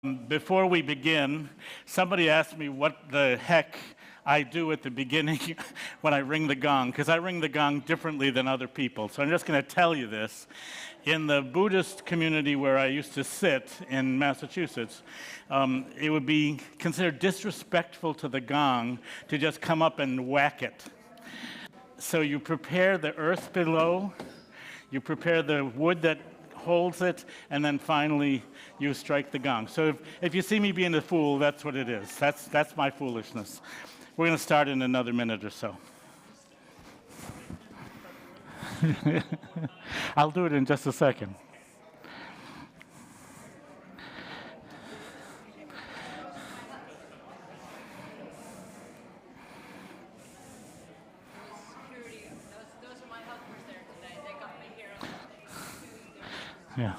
Before we begin, somebody asked me what the heck I do at the beginning when I ring the gong, because I ring the gong differently than other people. So I'm just going to tell you this. In the Buddhist community where I used to sit in Massachusetts, it would be considered disrespectful to the gong to just come up and whack it. So you prepare the earth below, you prepare the wood that holds it, and then finally you strike the gong. So if you see me being a fool, that's what it is. That's my foolishness. We're going to start in another minute or so. I'll do it in just a second. Those are my helpers there today. They got me here on the stage. Yeah.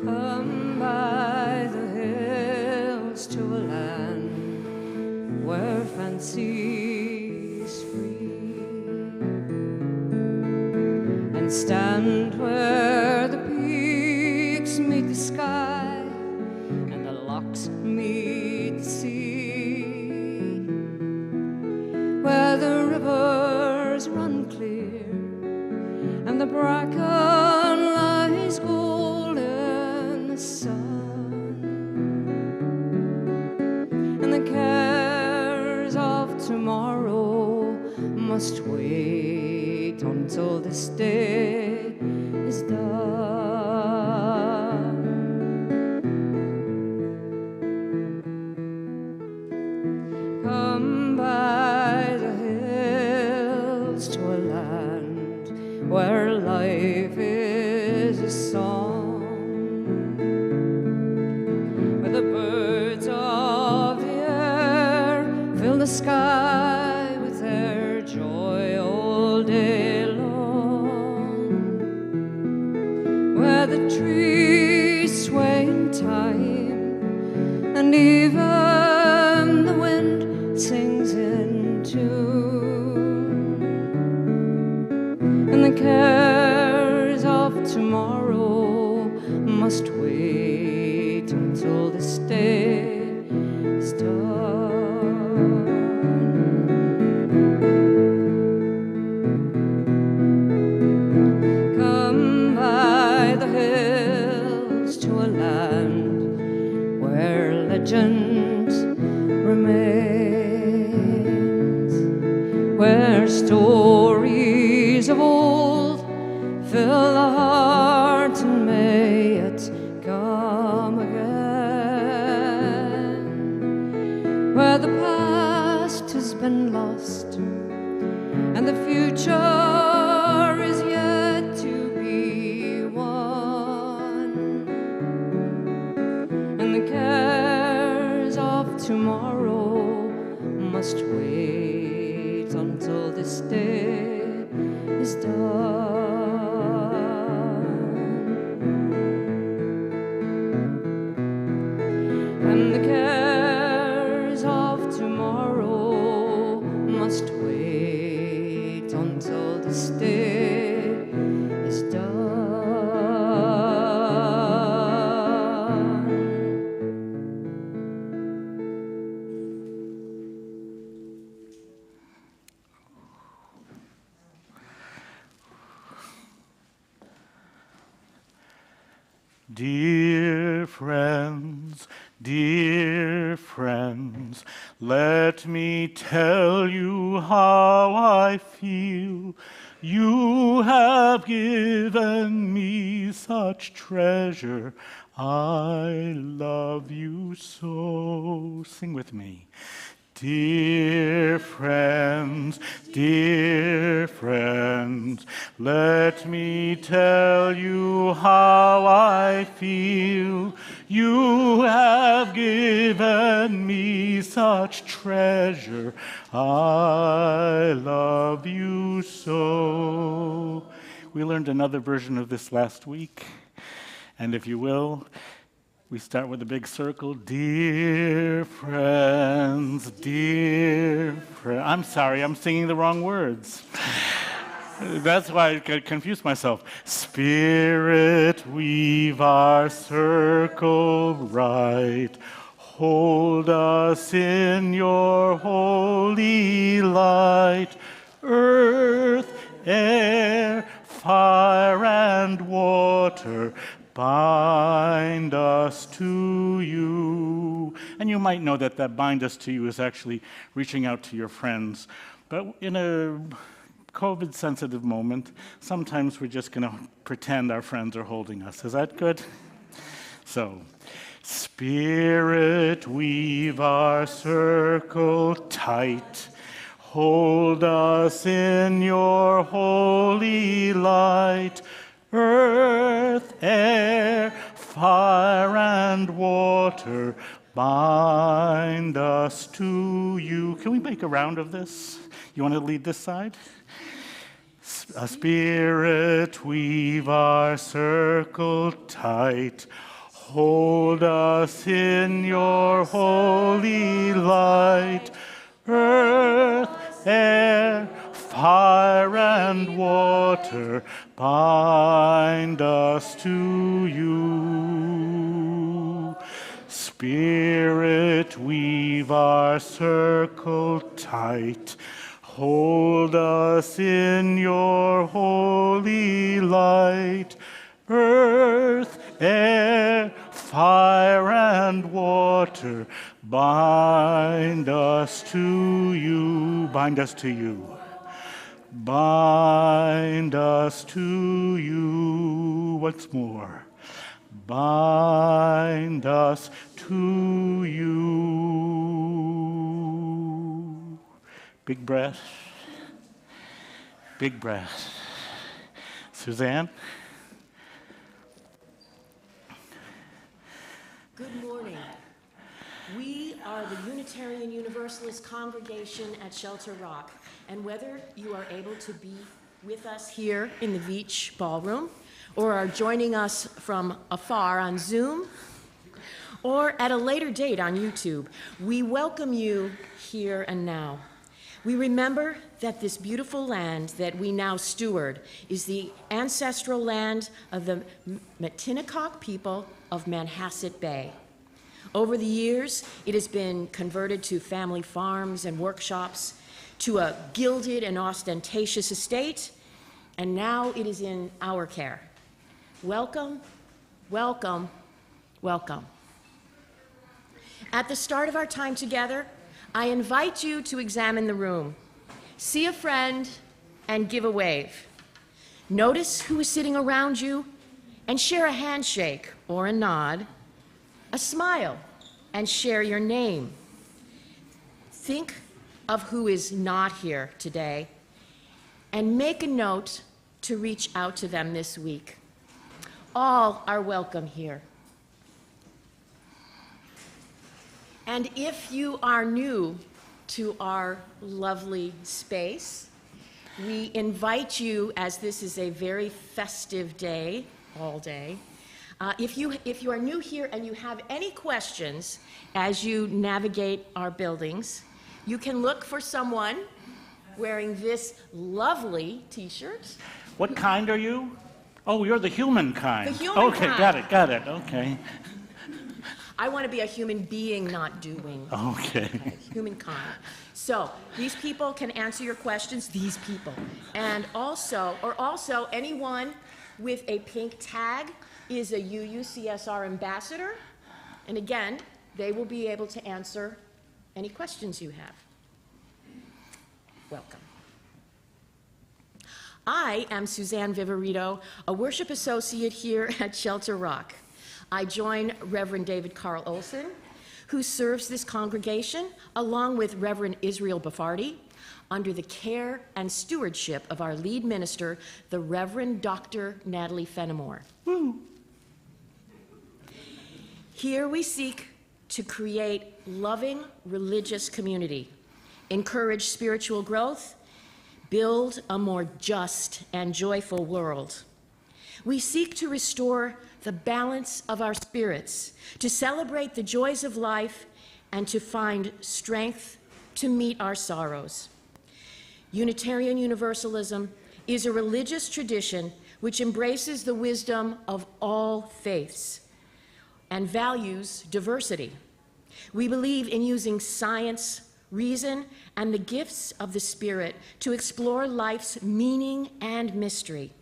Come by the hills to a land where fancy is free, and stand where the peaks meet the sky and the lochs meet the sea, where the rivers run clear and the bracken lies golden in the sun, and the cares of tomorrow must wait until this day is done. Come by the hills to a land where life is a song, where the birds of the air fill the sky with their joy all day long, where the trees sway in time and even the wind sings in tune, and the cares of tomorrow must wait until this day is done. Come by the hills to a land where legend remains, where stories of old fill the heart and may it come again, where the past has been lost and the future is yet to be won, and the cares of tomorrow must wait until this day is done. And the cares of tomorrow must wait until this day is done. Dear friends, let me tell you how I feel. You have given me such treasure. I love you so. Sing with me. Dear friends, let me tell you how I feel. You have given me such treasure. I love you so. We learned another version of this last week. And if you will, we start with a big circle. Dear friends, I'm sorry, I'm singing the wrong words. That's why I confused myself. Spirit, weave our circle right. Hold us in your holy light. Earth, air, fire, and water, bind us to you. And you might know that bind us to you is actually reaching out to your friends. But in a COVID-sensitive moment, sometimes we're just going to pretend our friends are holding us. Is that good? So, Spirit, weave our circle tight. Hold us in your holy light. Earth, air, fire, and water, bind us to you. Can we make a round of this? You want to lead this side? Spirit, weave our circle tight. Hold us in your holy light. Earth, air, fire, and water, bind us to you. Spirit, weave our circle tight. Hold us in your holy light. Earth, air, fire, and water, bind us to you. Bind us to you. Bind us to you. Once more. Bind us to you. Big breath. Big breath. Suzanne? Good morning. We are the Unitarian Universalist congregation at Shelter Rock, and whether you are able to be with us here in the Veach Ballroom, or are joining us from afar on Zoom, or at a later date on YouTube, we welcome you here and now. We remember that this beautiful land that we now steward is the ancestral land of the Matinecock people of Manhasset Bay. Over the years, it has been converted to family farms and workshops, to a gilded and ostentatious estate, and now it is in our care. Welcome, welcome, welcome. At the start of our time together, I invite you to examine the room, see a friend, and give a wave. Notice who is sitting around you, and share a handshake or a nod, a smile, and share your name. Think of who is not here today, and make a note to reach out to them this week. All are welcome here. And if you are new to our lovely space, we invite you, as this is a very festive day, all day, if you are new here and you have any questions as you navigate our buildings, you can look for someone wearing this lovely t-shirt. What kind are you? Oh, you're the human kind. The human kind. Okay, got it, okay. I want to be a human being, not doing. Okay. Humankind. So these people can answer your questions, these people. And also anyone with a pink tag is a UUCSR ambassador. And again, they will be able to answer any questions you have. Welcome. I am Suzanne Viverito, a worship associate here at Shelter Rock. I join Reverend David Carl Olson, who serves this congregation, along with Reverend Israel Bafardi, under the care and stewardship of our lead minister, the Reverend Dr. Natalie Fenimore. Woo. Here we seek to create loving religious community, encourage spiritual growth, build a more just and joyful world. We seek to restore the balance of our spirits, to celebrate the joys of life, and to find strength to meet our sorrows. Unitarian Universalism is a religious tradition which embraces the wisdom of all faiths and values diversity. We believe in using science, reason, and the gifts of the Spirit to explore life's meaning and mystery.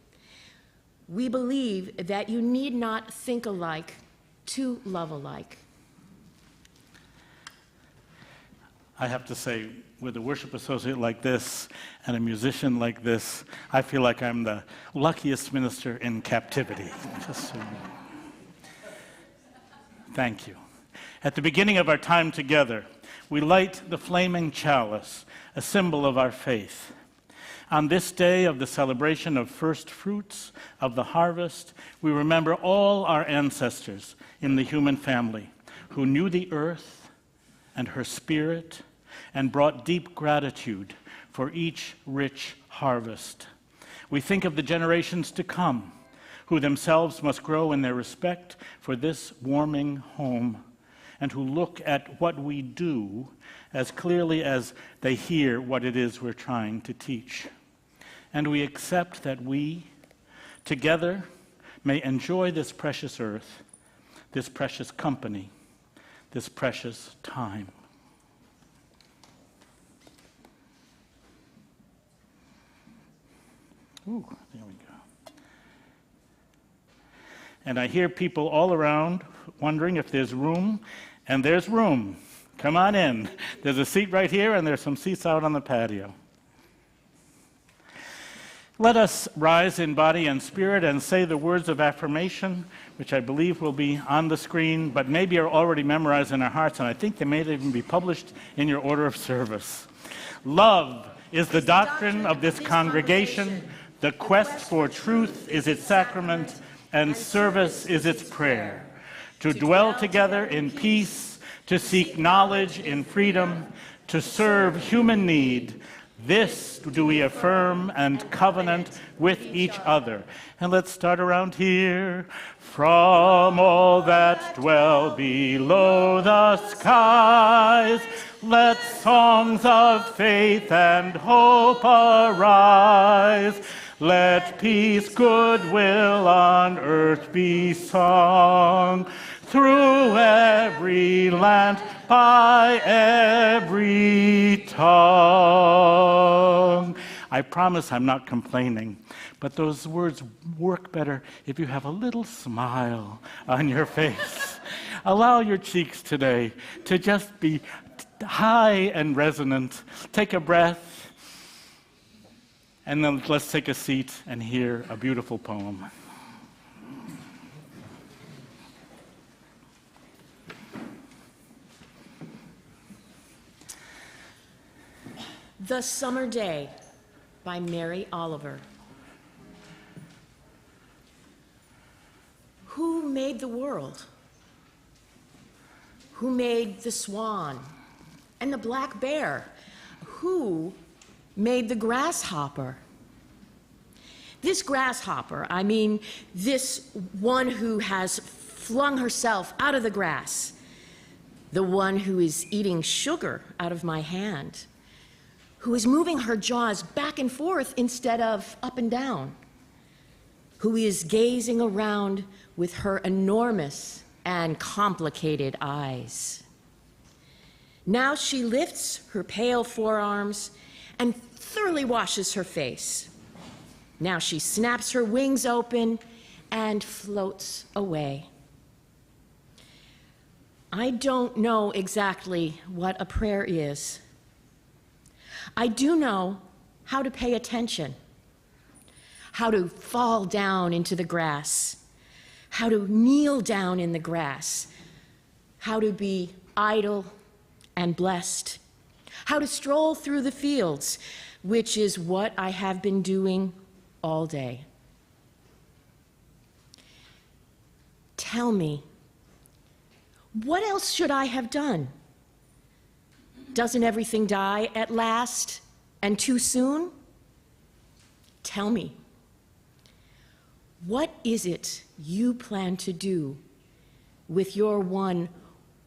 We believe that you need not think alike to love alike. I have to say, with a worship associate like this and a musician like this, I feel like I'm the luckiest minister in captivity. Just so you know. Thank you. At the beginning of our time together, we light the flaming chalice, a symbol of our faith. On this day of the celebration of first fruits of the harvest, we remember all our ancestors in the human family who knew the earth and her spirit and brought deep gratitude for each rich harvest. We think of the generations to come, who themselves must grow in their respect for this warming home, and who look at what we do as clearly as they hear what it is we're trying to teach. And we accept that we, together, may enjoy this precious earth, this precious company, this precious time. Ooh, there we go. And I hear people all around wondering if there's room, and there's room. Come on in. There's a seat right here, and there's some seats out on the patio. Let us rise in body and spirit and say the words of affirmation, which I believe will be on the screen, but maybe are already memorized in our hearts, and I think they may even be published in your order of service. Love is the doctrine of this congregation. The quest for truth is its sacrament, and service is its prayer. To dwell together in peace, to seek knowledge in freedom, to serve human need, this do we affirm and covenant with each other. And let's start around here. From all that dwell below the skies, let songs of faith and hope arise. Let peace, goodwill on earth be sung, through every land, by every tongue. I promise I'm not complaining, but those words work better if you have a little smile on your face. Allow your cheeks today to just be high and resonant. Take a breath. And then let's take a seat and hear a beautiful poem. The Summer Day by Mary Oliver. Who made the world? Who made the swan and the black bear? Who made the grasshopper? This grasshopper, I mean this one who has flung herself out of the grass, the one who is eating sugar out of my hand, who is moving her jaws back and forth instead of up and down, who is gazing around with her enormous and complicated eyes. Now she lifts her pale forearms and thoroughly washes her face. Now she snaps her wings open and floats away. I don't know exactly what a prayer is. I do know how to pay attention, how to fall down into the grass, how to kneel down in the grass, how to be idle and blessed, how to stroll through the fields, which is what I have been doing all day. Tell me, what else should I have done? Doesn't everything die at last and too soon? Tell me, what is it you plan to do with your one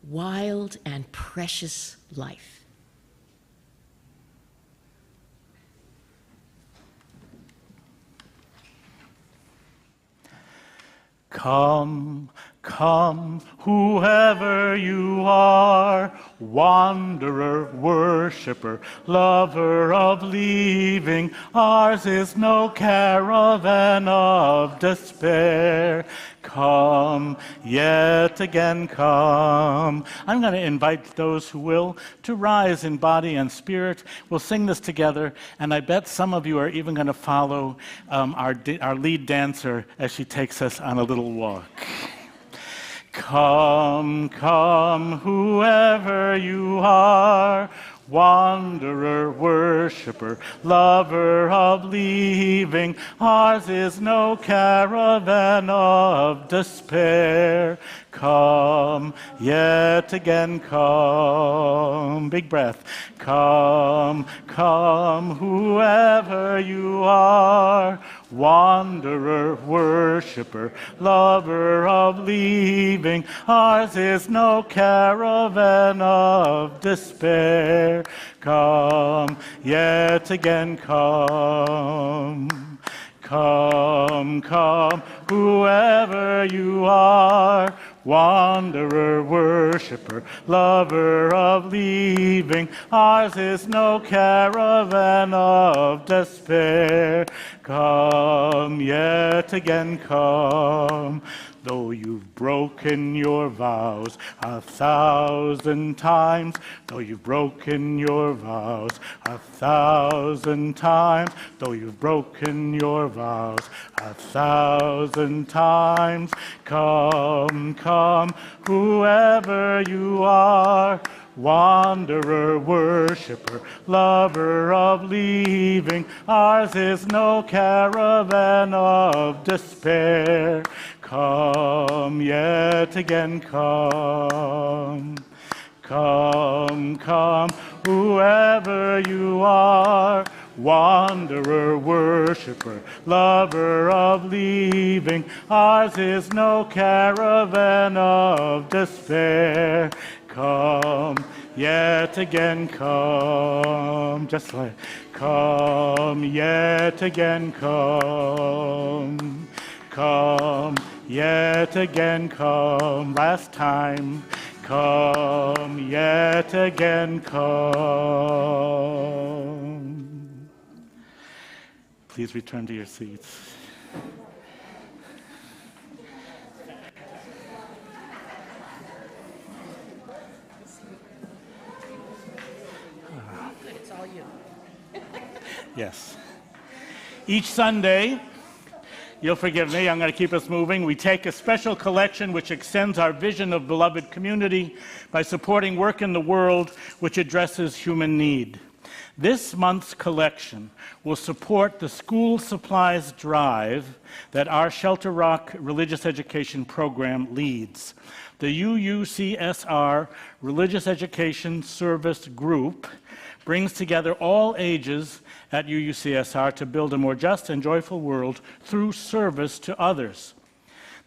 wild and precious life? Come, come, whoever you are, wanderer, worshiper, lover of leaving, ours is no caravan of despair. Come, yet again come. I'm going to invite those who will to rise in body and spirit. We'll sing this together, and I bet some of you are even going to follow our lead dancer as she takes us on a little walk. Come, come, whoever you are, wanderer, worshiper, lover of leaving, ours is no caravan of despair. Come, yet again come. Big breath. Come, come, whoever you are, wanderer, worshiper, lover of leaving, ours is no caravan of despair. Come, yet again come. Come, come, whoever you are, wanderer, worshiper, lover of leaving, ours is no caravan of despair. Come, yet again come. Though you've broken your vows 1,000 times, though you've broken your vows 1,000 times, though you've broken your vows 1,000 times, come, come, whoever you are, wanderer, worshiper, lover of leaving, ours is no caravan of despair. Come, yet again come. Come, come, whoever you are, wanderer, worshiper, lover of leaving, ours is no caravan of despair. Come, yet again come. Just like, come, yet again come. Come, yet again come. Last time. Come, yet again come. Please return to your seats. Good, it's all you. Yes. Each Sunday, you'll forgive me, I'm going to keep us moving. We take a special collection which extends our vision of beloved community by supporting work in the world which addresses human need. This month's collection will support the school supplies drive that our Shelter Rock Religious Education Program leads. The UUCSR Religious Education Service Group brings together all ages at UUCSR to build a more just and joyful world through service to others.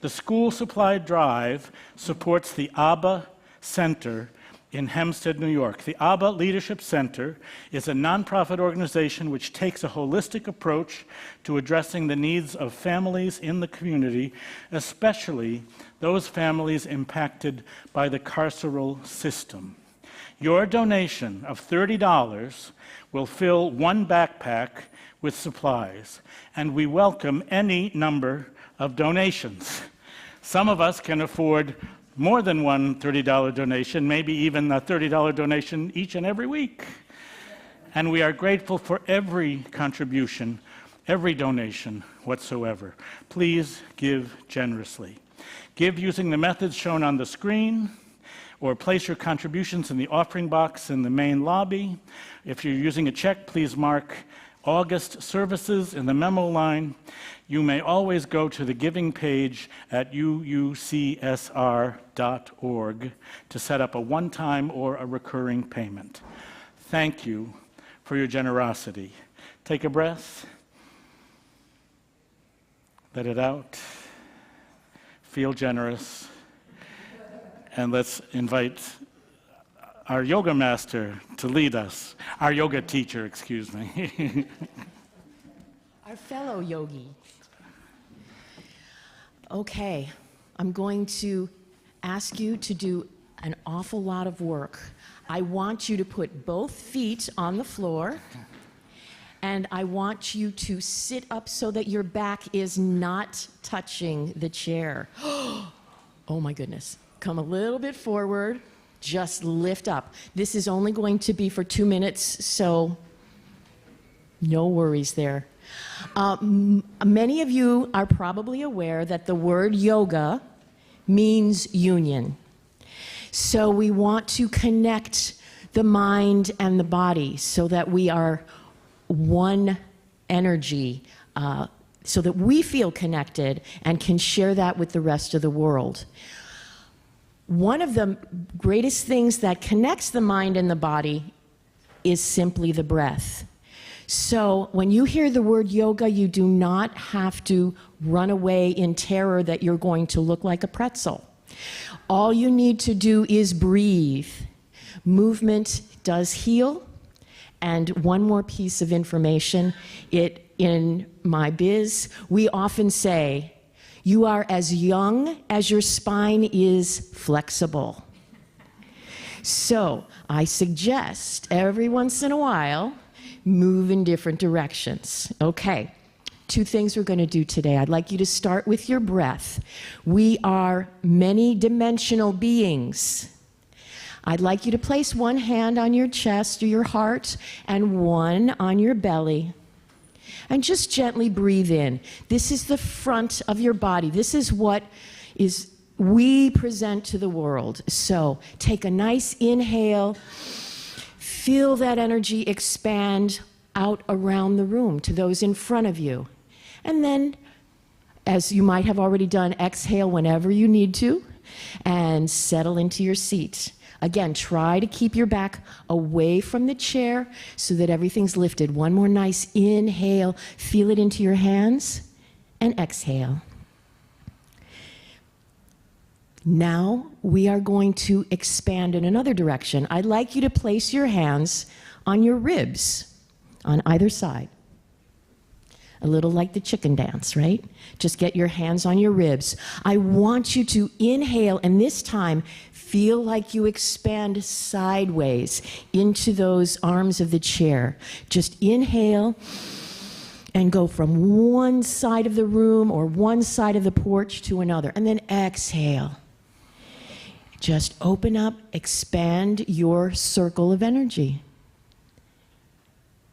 The School Supply Drive supports the ABBA Center in Hempstead, New York. The ABBA Leadership Center is a nonprofit organization which takes a holistic approach to addressing the needs of families in the community, especially those families impacted by the carceral system. Your donation of $30 will fill one backpack with supplies, and we welcome any number of donations. Some of us can afford more than one $30 donation, maybe even a $30 donation each and every week. And we are grateful for every contribution, every donation whatsoever. Please give generously. Give using the methods shown on the screen, or place your contributions in the offering box in the main lobby. If you're using a check, please mark August services in the memo line. You may always go to the giving page at UUCSR.org to set up a one-time or a recurring payment. Thank you for your generosity. Take a breath. Let it out. Feel generous. And let's invite our yoga master to lead us. Our yoga teacher, excuse me. Our fellow yogi. Okay, I'm going to ask you to do an awful lot of work. I want you to put both feet on the floor, and I want you to sit up so that your back is not touching the chair. Oh my goodness. Come a little bit forward, just lift up. This is only going to be for 2 minutes, so no worries there. Many of you are probably aware that the word yoga means union. So we want to connect the mind and the body so that we are one energy, so that we feel connected and can share that with the rest of the world. One of the greatest things that connects the mind and the body is simply the breath. So when you hear the word yoga, you do not have to run away in terror that you're going to look like a pretzel. All you need to do is breathe. Movement does heal. And one more piece of information, in my biz, we often say, you are as young as your spine is flexible. So I suggest every once in a while, move in different directions. Okay, 2 things we're going to do today. I'd like you to start with your breath. We are many-dimensional beings. I'd like you to place one hand on your chest or your heart and one on your belly. And just gently breathe in. This is the front of your body. This is what we present to the world. So take a nice inhale. Feel that energy expand out around the room to those in front of you. And then, as you might have already done, exhale whenever you need to and settle into your seat. Again, try to keep your back away from the chair so that everything's lifted. One more nice inhale. Feel it into your hands and exhale. Now we are going to expand in another direction. I'd like you to place your hands on your ribs on either side. A little like the chicken dance, right? Just get your hands on your ribs. I want you to inhale, and this time feel like you expand sideways into those arms of the chair. Just inhale and go from one side of the room or one side of the porch to another, and then exhale. Just open up, expand your circle of energy.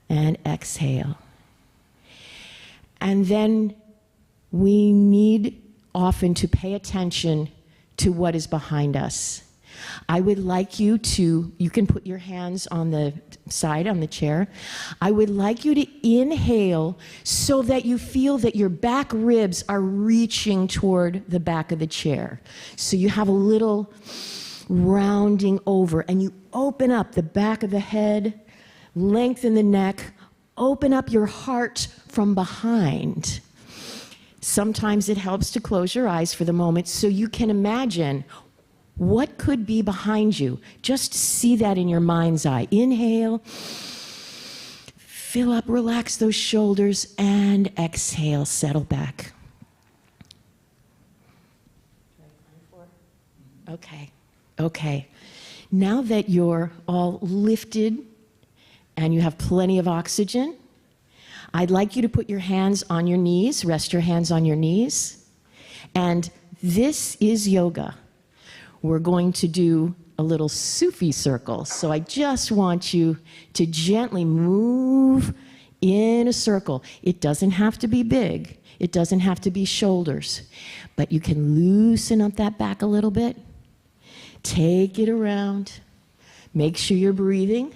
And exhale. And then we need often to pay attention to what is behind us. I would like you can put your hands on the side, on the chair. I would like you to inhale so that you feel that your back ribs are reaching toward the back of the chair. So you have a little rounding over, and you open up the back of the head, lengthen the neck, open up your heart from behind. Sometimes it helps to close your eyes for the moment so you can imagine what could be behind you. Just see that in your mind's eye. Inhale, fill up, relax those shoulders, and exhale, settle back. Okay. Now that you're all lifted and you have plenty of oxygen, I'd like you to put your hands on your knees, rest your hands on your knees. And this is yoga. We're going to do a little Sufi circle. So I just want you to gently move in a circle. It doesn't have to be big. It doesn't have to be shoulders. But you can loosen up that back a little bit. Take it around. Make sure you're breathing.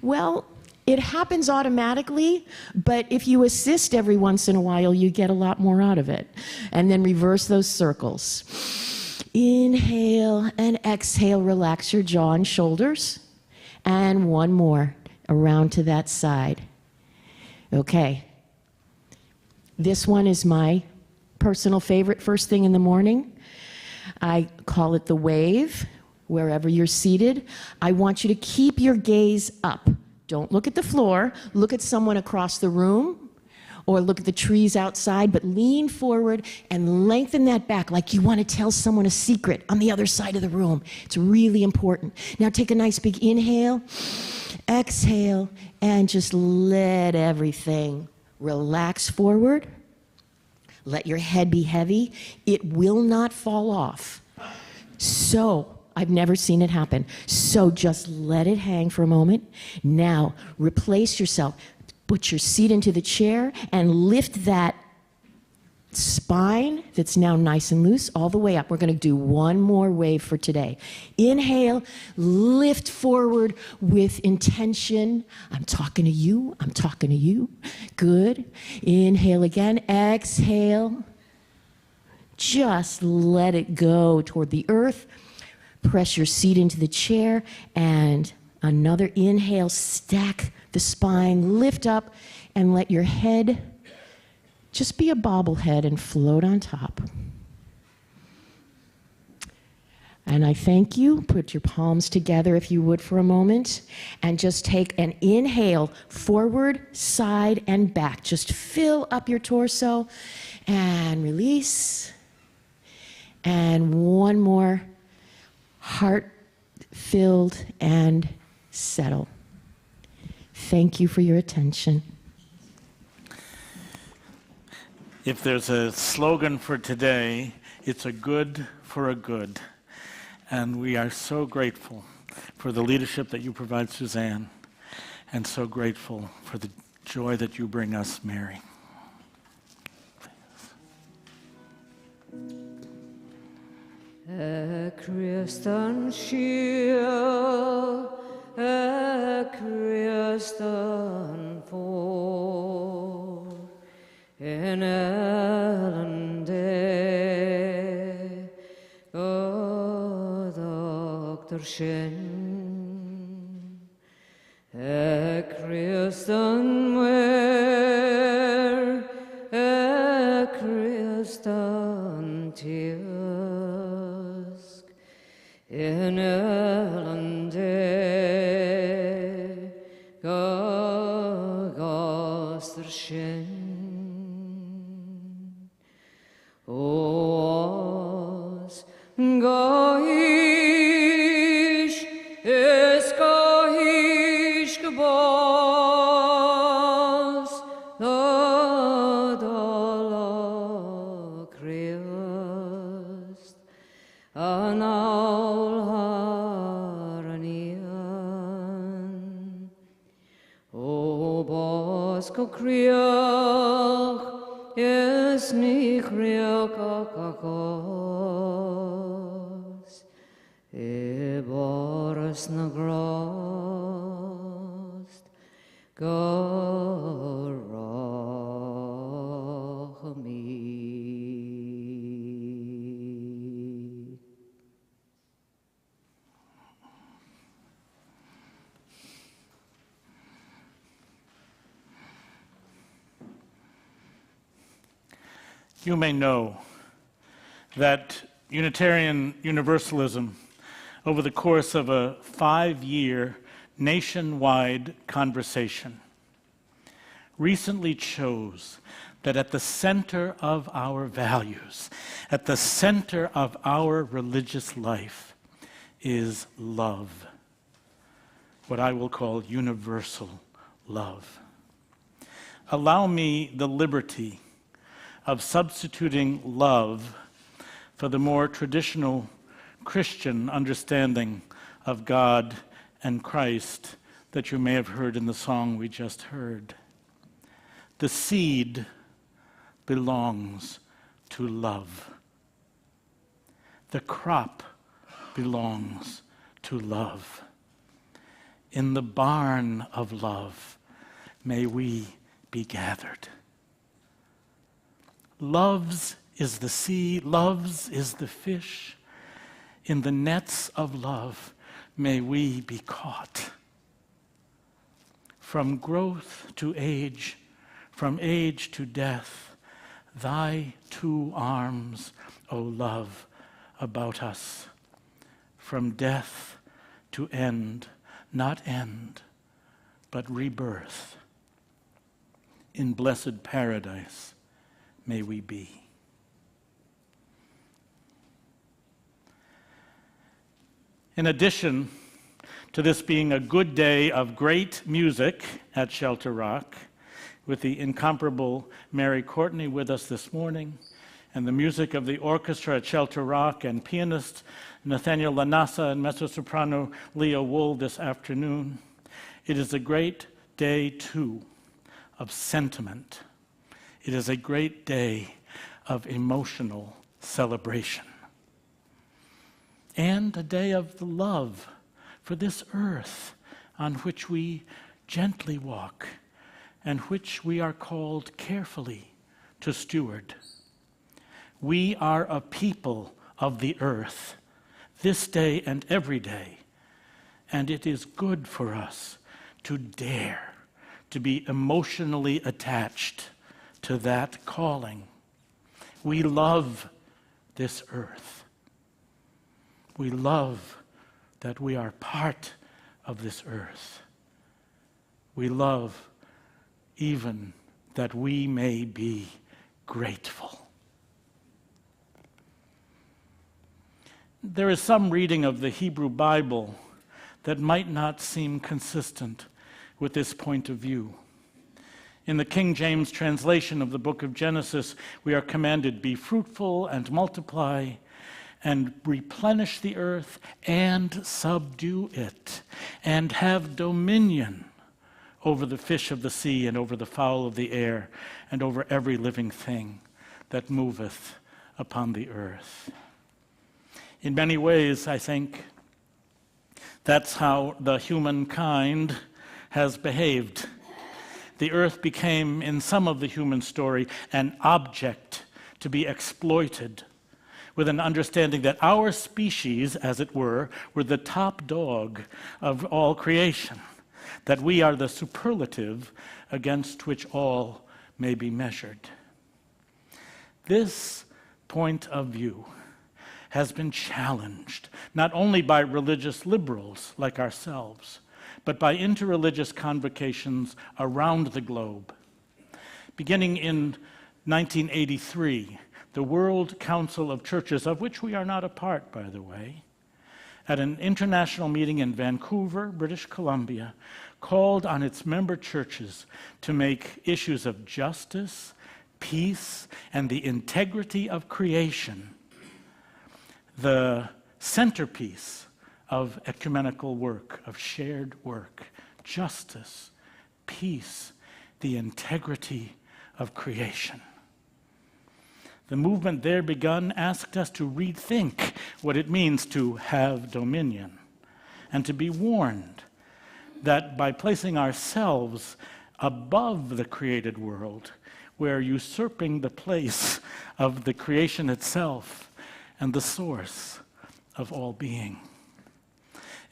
Well, it happens automatically, but if you assist every once in a while, you get a lot more out of it. And then reverse those circles. Inhale and exhale, relax your jaw and shoulders. And one more, around to that side. Okay. This one is my personal favorite first thing in the morning. I call it the wave. Wherever you're seated, I want you to keep your gaze up. Don't look at the floor. Look at someone across the room or look at the trees outside, but lean forward and lengthen that back like you want to tell someone a secret on the other side of the room. It's really important. Now take a nice big inhale, exhale, and just let everything relax forward. Let your head be heavy. It will not fall off. So, I've never seen it happen. So just let it hang for a moment. Now, replace yourself. Put your seat into the chair and lift that spine that's now nice and loose all the way up. We're going to do one more wave for today. Inhale, lift forward with intention. I'm talking to you. I'm talking to you. Good. Inhale again. Exhale. Just let it go toward the earth. Press your seat into the chair, and another inhale, stack the spine, lift up, and let your head just be a bobblehead and float on top. And I thank you. Put your palms together if you would for a moment, and just take an inhale, forward, side, and back. Just fill up your torso, and release. And one more. Heart-filled and settle. Thank you for your attention. If there's a slogan for today, it's a good for a good. And we are so grateful for the leadership that you provide, Suzanne, and so grateful for the joy that you bring us, Mary. Christen shield, Christen for, in elende, God Dr. Shin, Christen where, Christen tear. In elende gaster shin os gaish es gaish gebos la dala Christ anal haranian o bosko kriach es ni kriach akakos e boras nagrost garachami. You may know that Unitarian Universalism, over the course of a 5-year nationwide conversation, recently chose that at the center of our values, at the center of our religious life, is love, what I will call universal love. Allow me the liberty of substituting love for the more traditional Christian understanding of God and Christ that you may have heard in the song we just heard. The seed belongs to love. The crop belongs to love. In the barn of love, may we be gathered. Love's is the sea, love's is the fish. In the nets of love, may we be caught. From growth to age, from age to death, thy two arms, O love, about us. From death to end, not end, but rebirth. In blessed paradise may we be. In addition to this being a good day of great music at Shelter Rock, with the incomparable Mary Courtney with us this morning, and the music of the orchestra at Shelter Rock, and pianist Nathaniel Lanassa and mezzo-soprano Leah Wool this afternoon, it is a great day, too, of sentiment. It is a great day of emotional celebration. And a day of love for this earth on which we gently walk and which we are called carefully to steward. We are a people of the earth, this day and every day, and it is good for us to dare to be emotionally attached to that calling. We love this earth. We love that we are part of this earth. We love even that we may be grateful. There is some reading of the Hebrew Bible that might not seem consistent with this point of view. In the King James translation of the book of Genesis, we are commanded, be fruitful and multiply and replenish the earth and subdue it and have dominion over the fish of the sea and over the fowl of the air and over every living thing that moveth upon the earth. In many ways, I think that's how the humankind has behaved. The earth became, in some of the human story, an object to be exploited, with an understanding that our species, as it were the top dog of all creation, that we are the superlative against which all may be measured. This point of view has been challenged not only by religious liberals like ourselves, but by interreligious convocations around the globe. Beginning in 1983, the World Council of Churches, of which we are not a part, by the way, at an international meeting in Vancouver, British Columbia, called on its member churches to make issues of justice, peace, and the integrity of creation the centerpiece of ecumenical work, of shared work. Justice, peace, the integrity of creation. The movement there begun asked us to rethink what it means to have dominion, and to be warned that by placing ourselves above the created world, we're usurping the place of the creation itself and the source of all being.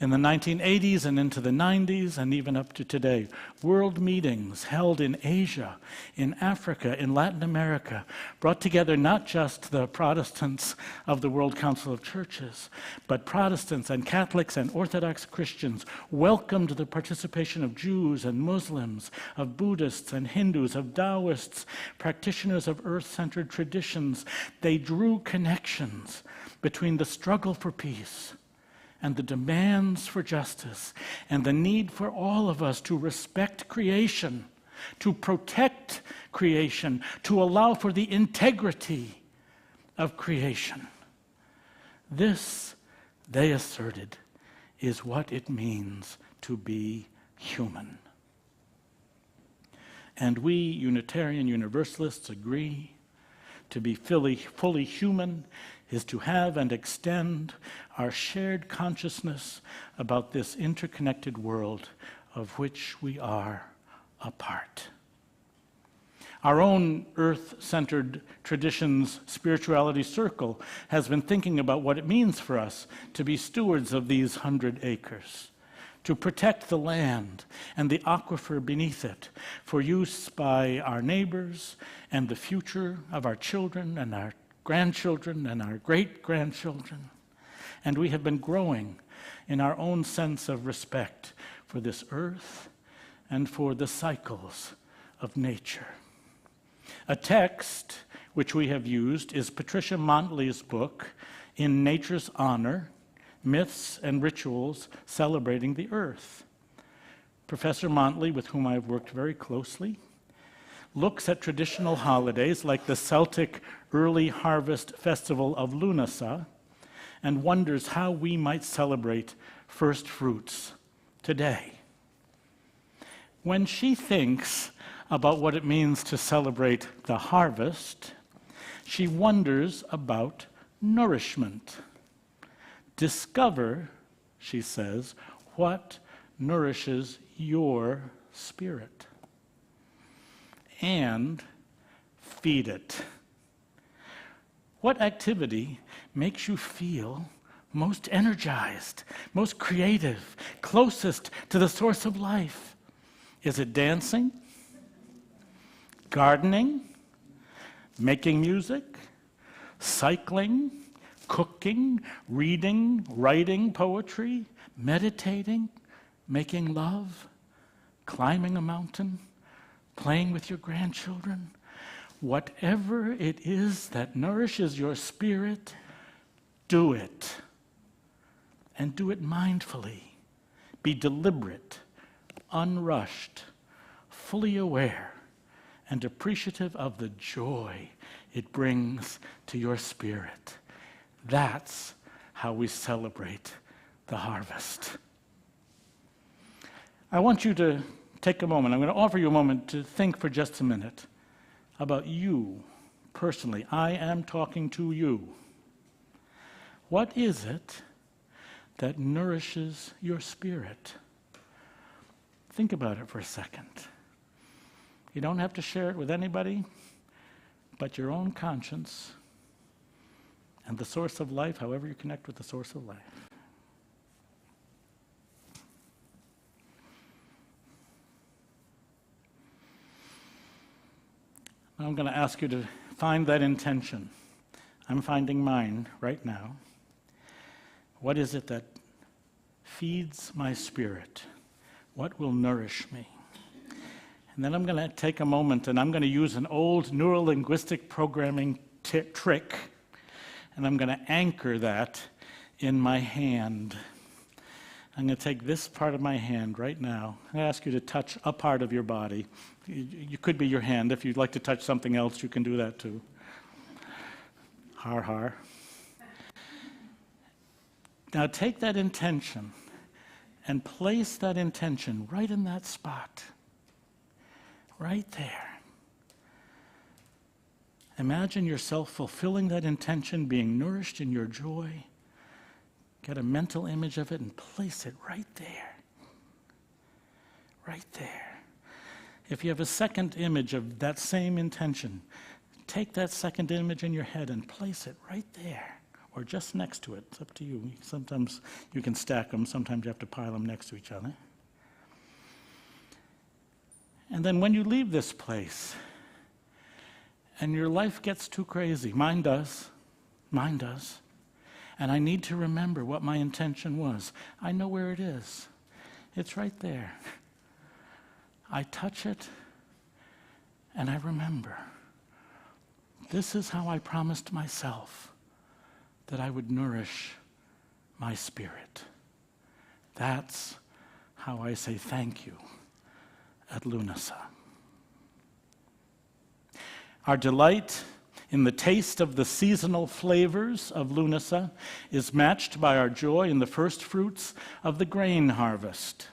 In the 1980s and into the 90s and even up to today, world meetings held in Asia, in Africa, in Latin America, brought together not just the Protestants of the World Council of Churches, but Protestants and Catholics and Orthodox Christians, welcomed the participation of Jews and Muslims, of Buddhists and Hindus, of Taoists, practitioners of earth-centered traditions. They drew connections between the struggle for peace and the demands for justice, and the need for all of us to respect creation, to protect creation, to allow for the integrity of creation. This, they asserted, is what it means to be human. And we, Unitarian Universalists, agree To be fully human is to have and extend our shared consciousness about this interconnected world of which we are a part. Our own earth-centered traditions spirituality circle has been thinking about what it means for us to be stewards of these 100 acres, to protect the land and the aquifer beneath it for use by our neighbors and the future of our children and our grandchildren and our great-grandchildren. And we have been growing in our own sense of respect for this earth and for the cycles of nature. A text which we have used is Patricia Montley's book, In Nature's Honor, Myths and Rituals Celebrating the Earth. Professor Montley, with whom I've worked very closely, looks at traditional holidays like the Celtic early harvest festival of Lunasa and wonders how we might celebrate first fruits today. When she thinks about what it means to celebrate the harvest, she wonders about nourishment. Discover, she says, what nourishes your spirit, and feed it. What activity makes you feel most energized, most creative, closest to the source of life? Is it dancing? Gardening? Making music? Cycling? Cooking? Reading? Writing poetry? Meditating? Making love? Climbing a mountain? Playing with your grandchildren? Whatever it is that nourishes your spirit, do it. And do it mindfully. Be deliberate, unrushed, fully aware, and appreciative of the joy it brings to your spirit. That's how we celebrate the harvest. I want you to take a moment. I'm going to offer you a moment to think for just a minute about you personally. I am talking to you. What is it that nourishes your spirit? Think about it for a second. You don't have to share it with anybody but your own conscience and the source of life, however you connect with the source of life. I'm going to ask you to find that intention. I'm finding mine right now. What is it that feeds my spirit? What will nourish me? And then I'm going to take a moment and I'm going to use an old neurolinguistic programming trick, and I'm going to anchor that in my hand. I'm going to take this part of my hand right now. I ask you to touch a part of your body. You could be your hand. If you'd like to touch something else, you can do that too. Har har. Now take that intention and place that intention right in that spot. Right there. Imagine yourself fulfilling that intention, being nourished in your joy. Get a mental image of it and place it right there. Right there. If you have a second image of that same intention, take that second image in your head and place it right there, or just next to it. It's up to you. Sometimes you can stack them, sometimes you have to pile them next to each other. And then when you leave this place, and your life gets too crazy, mine does, and I need to remember what my intention was, I know where it is. It's right there. I touch it, and I remember. This is how I promised myself that I would nourish my spirit. That's how I say thank you at Lunasa. Our delight in the taste of the seasonal flavors of Lunasa is matched by our joy in the first fruits of the grain harvest.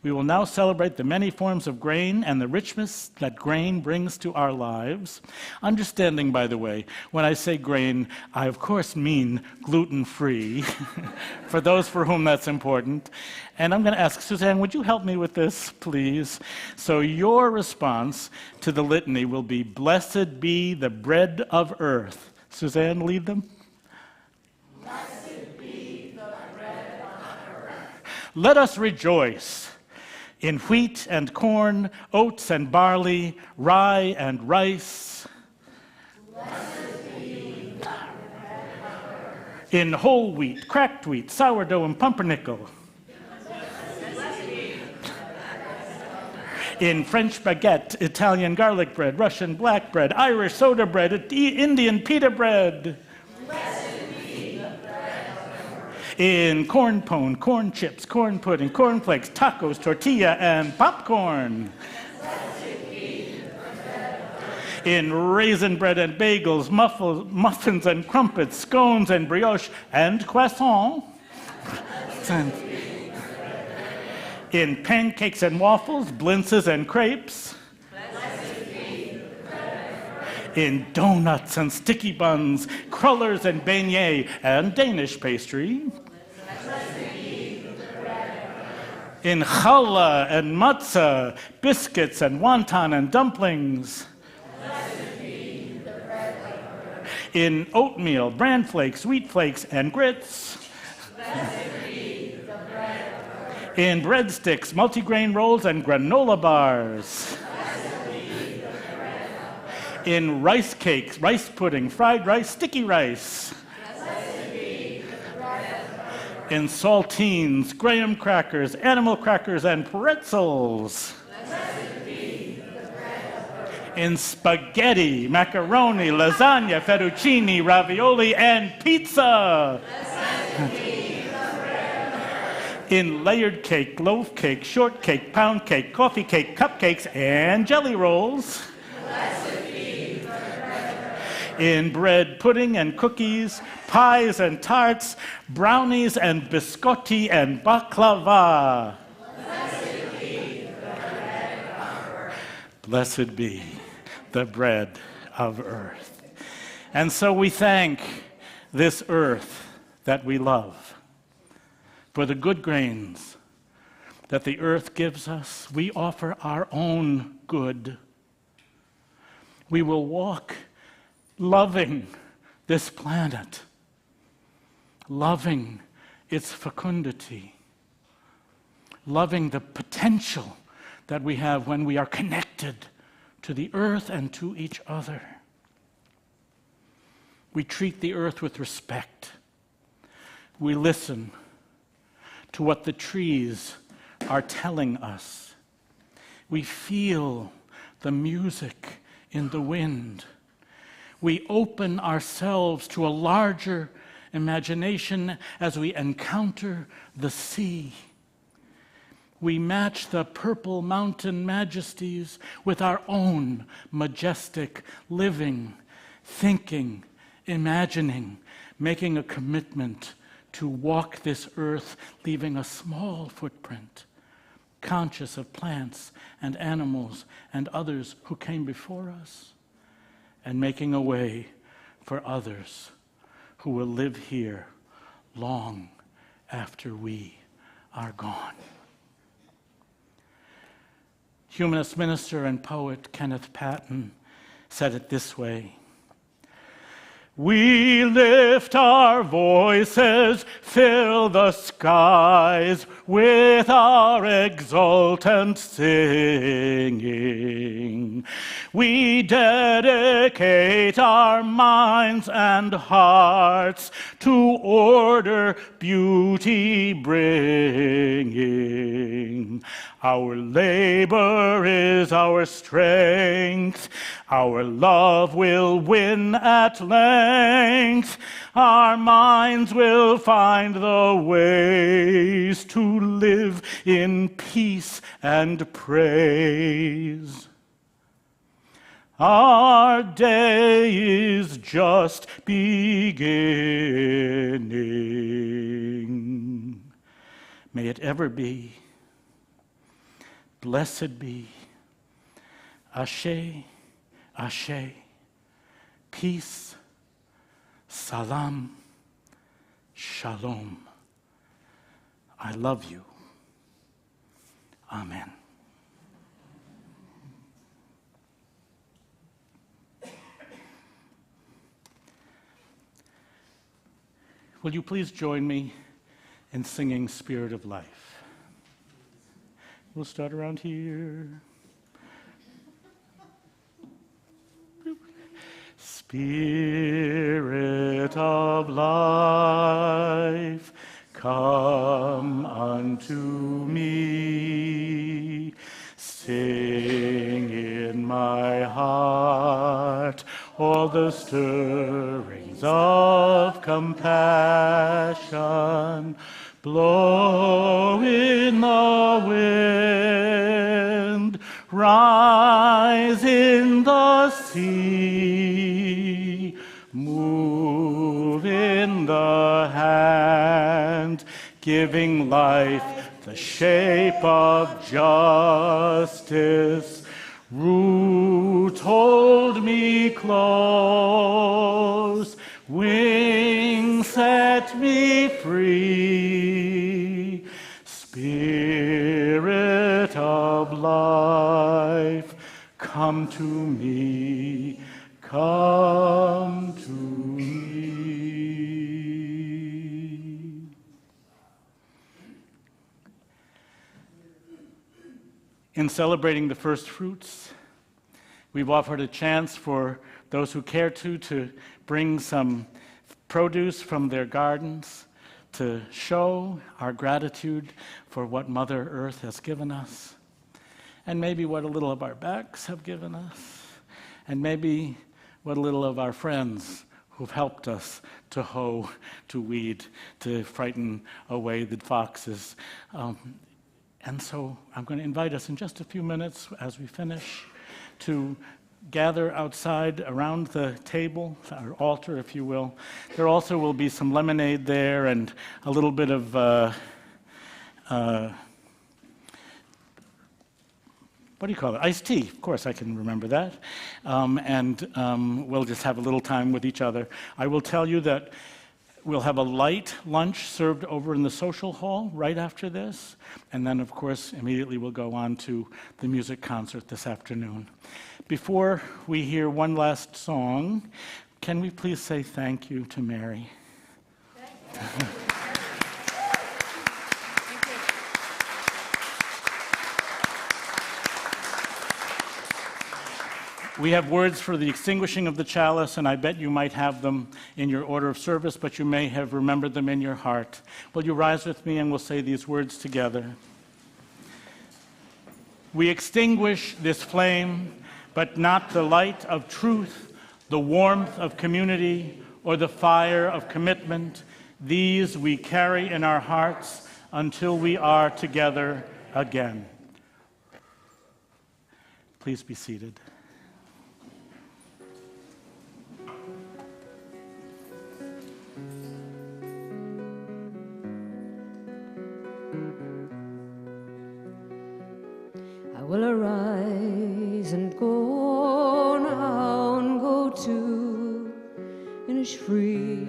We will now celebrate the many forms of grain and the richness that grain brings to our lives. Understanding, by the way, when I say grain, I of course mean gluten-free, for those for whom that's important. And I'm going to ask, Suzanne, would you help me with this, please? So your response to the litany will be, "Blessed be the bread of earth." Suzanne, lead them. Blessed be the bread of earth. Let us rejoice in wheat and corn, oats and barley, rye and rice. Blessed be the bread of earth. In whole wheat, cracked wheat, sourdough, and pumpernickel. In French baguette, Italian garlic bread, Russian black bread, Irish soda bread, Indian pita bread. In corn pone, corn chips, corn pudding, corn flakes, tacos, tortilla, and popcorn. In raisin bread and bagels, muffins and crumpets, scones and brioche, and croissant. In pancakes and waffles, blintzes and crepes. In donuts and sticky buns, crullers and beignets, and Danish pastry. In challah and matzah, biscuits and wonton and dumplings. In oatmeal, bran flakes, wheat flakes, and grits. In breadsticks, multigrain rolls, and granola bars. In rice cakes, rice pudding, fried rice, sticky rice. In saltines, graham crackers, animal crackers, and pretzels. In spaghetti, macaroni, lasagna, fettuccine, ravioli, and pizza. In layered cake, loaf cake, shortcake, pound cake, coffee cake, cupcakes, and jelly rolls. In bread pudding and cookies, pies and tarts, brownies and biscotti and baklava. Blessed be the bread of earth. And so we thank this earth that we love for the good grains that the earth gives us. We offer our own good. We will walk loving this planet, loving its fecundity, loving the potential that we have when we are connected to the earth and to each other. We treat the earth with respect. We listen to what the trees are telling us. We feel the music in the wind. We open ourselves to a larger imagination as we encounter the sea. We match the purple mountain majesties with our own majestic living, thinking, imagining, making a commitment to walk this earth, leaving a small footprint, conscious of plants and animals and others who came before us, and making a way for others who will live here long after we are gone. Humanist minister and poet Kenneth Patton said it this way: "We lift our voices, fill the skies with our exultant singing. We dedicate our minds and hearts to order beauty bringing. Our labor is our strength. Our love will win at length. Our minds will find the ways to live in peace and praise. Our day is just beginning. May it ever be Blessed be. Ashe, Ashe. Peace, salam, shalom. I love you. Amen. Will you please join me in singing Spirit of Life? We'll start around here. Spirit of life, come unto me. Sing in my heart all the stirrings of compassion. Blow in the wind, rise in the sea, move in the hand, giving life the shape of justice. Root, hold me close, wings set me free. Spirit of life, come to me, come to me. In celebrating the first fruits, we've offered a chance for those who care to bring some produce from their gardens to show our gratitude for what Mother Earth has given us, and maybe what a little of our backs have given us, and maybe what a little of our friends who've helped us to hoe, to weed, to frighten away the foxes. And so I'm going to invite us in just a few minutes as we finish to gather outside around the table, our altar, if you will. There also will be some lemonade there and a little bit of what do you call it? Iced tea. Of course, I can remember that. We'll just have a little time with each other. I will tell you that we'll have a light lunch served over in the social hall right after this. And then, of course, immediately we'll go on to the music concert this afternoon. Before we hear one last song, can we please say thank you to Mary? Thank you. We have words for the extinguishing of the chalice, and I bet you might have them in your order of service, but you may have remembered them in your heart. Will you rise with me and we'll say these words together? We extinguish this flame, but not the light of truth, the warmth of community, or the fire of commitment. These we carry in our hearts until we are together again. Please be seated. I will arise and go now and go to Innisfree,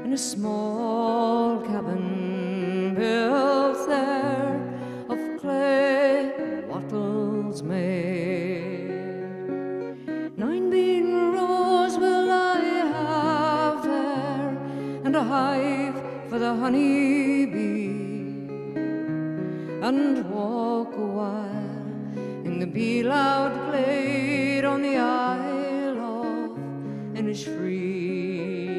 in a small cabin built there of clay wattles made. 9 bean rows will I have there, and a hive for the honey bee, and walk a while in the bee-loud glade on the Isle of Innisfree.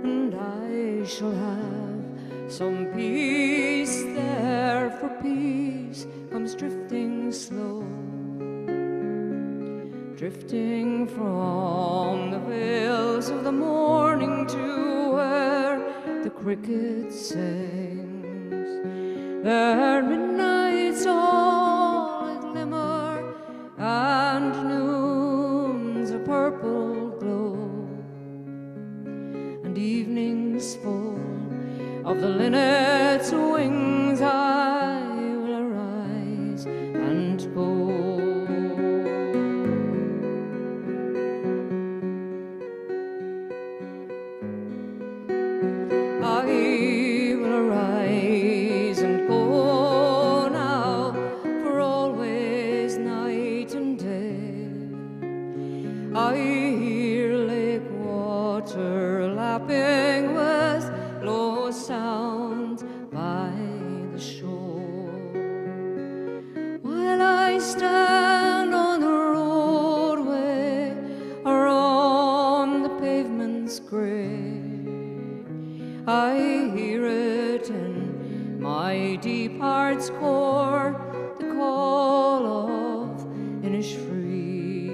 And I shall have some peace there, for peace comes drifting slow, drifting from the vales of the morning to where the cricket sings their midnights all a glimmer, and noon's a purple glow. of the linnet's wings I will arise and go. I will arise and go now, for always night and day. I hear lake water lapping with low sounds by the shore, while I stand on the roadway or on the pavement's gray. I hear it in my deep heart's core, the call of Innisfree,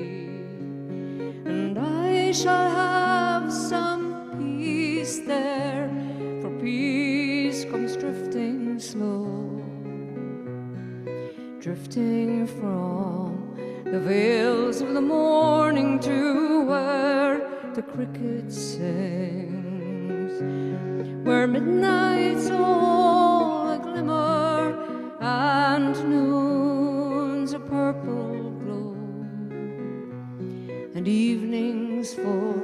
and I shall have some peace there, for peace comes drifting slow, drifting from the vales of the morning to where the cricket sings, where midnight's all a glimmer and noon's a purple glow, and evening's full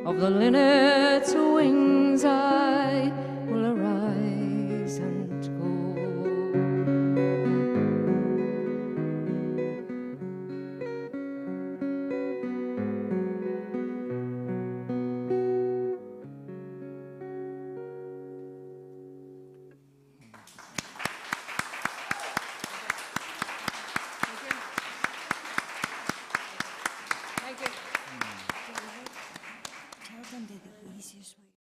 of the linnet's wings I will arise and go. Thank you. Tell them they're the easiest way.